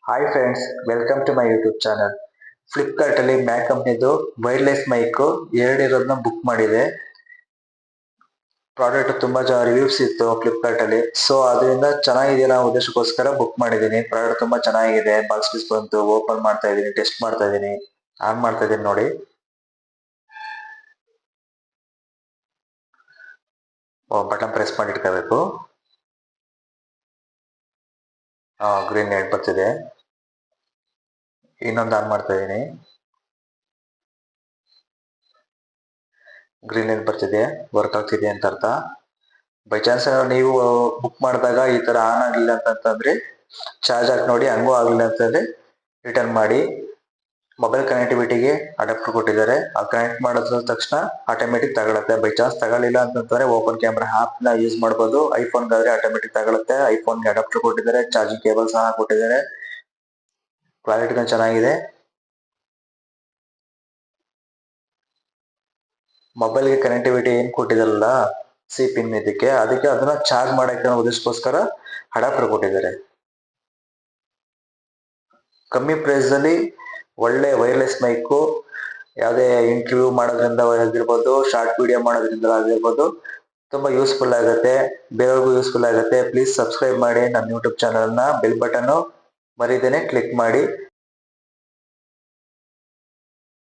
Hi friends, welcome to my YouTube channel. Flipkart ಅಲ್ಲಿ ಮ್ಯಾಕ್ ಕಂಪ್ನಿದು ವೈರ್ಲೆಸ್ ಮೈಕ್ ಎರಡಿರೋದನ್ನ ಬುಕ್ ಮಾಡಿದೆ. ಪ್ರಾಡಕ್ಟ್ ತುಂಬಾ ರಿವ್ಯೂಸ್ ಇತ್ತು ಫ್ಲಿಪ್ಕಾರ್ಟ್ ಅಲ್ಲಿ, ಸೊ ಅದರಿಂದ ಚೆನ್ನಾಗಿದೆಯಲ್ಲ ಉದ್ದೇಶಕ್ಕೋಸ್ಕರ ಬುಕ್ ಮಾಡಿದ್ದೀನಿ. ಪ್ರಾಡಕ್ಟ್ ತುಂಬಾ ಚೆನ್ನಾಗಿದೆ. ಬಾಕ್ಸ್ ಪೀಸ್ ಬಂತು, ಓಪನ್ ಮಾಡ್ತಾ ಇದೀನಿ, ಟೆಸ್ಟ್ ಮಾಡ್ತಾ ಇದೀನಿ, ಆನ್ ಮಾಡ್ತಾ ಇದೀನಿ ನೋಡಿ. ಬಟನ್ ಪ್ರೆಸ್ ಮಾಡಿ ಇಟ್ಕೋಬೇಕು. ಗ್ರೀನ್ ಲೈಟ್ ಬರ್ತಿದೆ. ಇನ್ನೊಂದು ಆನ್ ಮಾಡ್ತಾ ಇದೀನಿ. ಗ್ರೀನ್ ಲೈಟ್ ಬರ್ತಿದೆ, ವರ್ಕ್ ಆಗ್ತಿದೆ ಅಂತ ಅರ್ಥ. ಬೈ ಚಾನ್ಸ್ ನೀವು ಬುಕ್ ಮಾಡಿದಾಗ ಈ ತರ ಆನ್ ಆಗಲಿಲ್ಲ ಅಂತಂದ್ರೆ ಚಾರ್ಜ್ ಹಾಕಿ ನೋಡಿ, ಹಂಗೂ ಆಗಲಿಲ್ಲ ಅಂತಂದ್ರೆ ರಿಟರ್ನ್ ಮಾಡಿ. ಮೊಬೈಲ್ ಕನೆಕ್ಟಿವಿಟಿಗೆ ಅಡಾಪ್ಟರ್ ಕೊಟ್ಟಿದ್ದಾರೆ. ಆ ಕನೆಕ್ಟ್ ಮಾಡಿದ ತಕ್ಷಣ ಆಟೋಮೆಟಿಕ್ ತಗೊಳುತ್ತೆ. ಬೈ ಚಾನ್ಸ್ ತಗೊಳ್ಳಿಲ್ಲ ಅಂತಂದ್ರೆ ಓಪನ್ ಕ್ಯಾಮ್ರಾ ಆಪ್ ನ ಯೂಸ್ ಮಾಡಬಹುದು. ಐಫೋನ್ ಗಾದ್ರೆ ಆಟೋಮೆಟಿಕ್ ತಗೊಳುತ್ತೆ. ಐಫೋನ್ ಗೆ ಅಡಾಪ್ಟರ್ ಕೊಟ್ಟಿದ್ದಾರೆ, ಚಾರ್ಜಿಂಗ್ ಕೇಬಲ್ ಸಹ ಕೊಟ್ಟಿದ್ದಾರೆ. ಕ್ವಾಲಿಟಿನ ಚೆನ್ನಾಗಿದೆ. ಮೊಬೈಲ್ಗೆ ಕನೆಕ್ಟಿವಿಟಿ ಏನ್ ಕೊಟ್ಟಿದಾರಲ್ಲ ಸಿ ಪಿನ್, ಅದಕ್ಕೆ ಅದನ್ನ ಚಾರ್ಜ್ ಮಾಡಕ್ಕೆ ಉದ್ದೇಶಕ್ಕೋಸ್ಕರ ಅಡಾಪ್ಟರ್ ಕೊಟ್ಟಿದ್ದಾರೆ. ಕಮ್ಮಿ ಪ್ರೈಸ್ ಅಲ್ಲಿ ಒಳ್ಳೆ ವೈರ್ಲೆಸ್ ಮೈಕು. ಯಾವುದೇ ಇಂಟರ್ವ್ಯೂ ಮಾಡೋದ್ರಿಂದ ಆಗಿರ್ಬೋದು, ಶಾರ್ಟ್ ವಿಡಿಯೋ ಮಾಡೋದ್ರಿಂದ ಆಗಿರ್ಬೋದು, ತುಂಬಾ ಯೂಸ್ಫುಲ್ ಆಗುತ್ತೆ. ಬೇರೆಯವ್ರಿಗೂ ಯೂಸ್ಫುಲ್ ಆಗುತ್ತೆ. ಪ್ಲೀಸ್ ಸಬ್ಸ್ಕ್ರೈಬ್ ಮಾಡಿ ನನ್ನ ಯೂಟ್ಯೂಬ್ ಚಾನಲ್ನ. ಬೆಲ್ ಬಟನ್ ಮರಿದೇನೆ ಕ್ಲಿಕ್ ಮಾಡಿ.